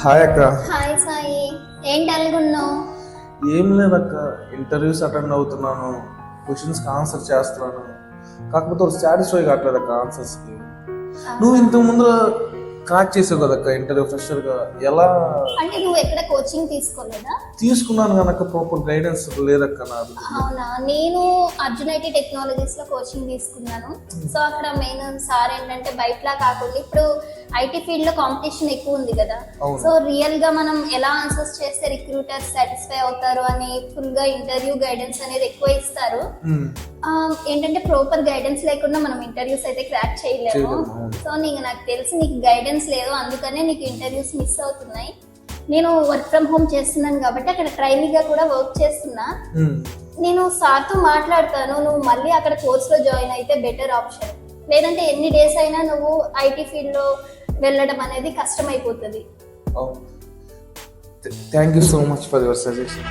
Hi అక్క. Hi Sai, ఏంటి అనుకున్నావు? ఏం లేదక్క, ఇంటర్వ్యూస్ అటెండ్ అవుతున్నాను, క్వశ్చన్స్కి ఆన్సర్ చేస్తున్నాను. కాకపోతే ఒక సాటిస్ఫై కావట్లేదు అక్క ఆన్సర్స్కి. నువ్వు ఇంతకు ముందు క్రాక్ చేసావు కదక్క ఇంటర్వ్యూ ఫ్రెషర్గా. ఎలా అంటే నువ్వు ఎక్కడ కోచింగ్ తీసుకోలేదా? తీసుకున్నాను కనుక ప్రాపర్ గైడెన్స్ లేదక్క నాకు. అవునా, నేను అర్జున్ ఐటీ టెక్నాలజీస్ లో కోచింగ్ తీసుకున్నాను. సో అక్కడ మెయిన్ సార్ ఏంటంటే బయటలా కాకుండా ఇప్పుడు ఐటీ ఫీల్డ్ లో కాంపిటీషన్ ఎక్కువ ఉంది కదా. సో రియల్ గా మనం ఎలా ఆన్సర్స్ చేస్తే రిక్రూటర్స్ సాటిస్ఫై అవుతారు అని ఫుల్ గా ఇంటర్వ్యూ గైడెన్స్ అనేది ఎక్కువ ఇస్తారు. ఏంటంటే ప్రాపర్ గైడెన్స్ లేకుండా మనం ఇంటర్వ్యూస్ అయితే క్రాక్ చేయలేము. సో నాకు తెలిసి నీకు గైడెన్స్ లేదు, అందుకనే నీకు ఇంటర్వ్యూస్ మిస్ అవుతున్నాయి. నేను వర్క్ ఫ్రమ్ హోమ్ చేస్తున్నాను కాబట్టి అక్కడ ట్రైనింగ్ గా కూడా వర్క్ చేస్తున్నా. నేను సార్ తో మాట్లాడతాను, నువ్వు మళ్ళీ అక్కడ కోర్స్ లో జాయిన్ అయితే బెటర్ ఆప్షన్. లేదంటే ఎన్ని డేస్ అయినా నువ్వు ఐటీ ఫీల్డ్ లో వెళ్ళడం అనేది కష్టం అయిపోతుంది. Thank you so much for your suggestion.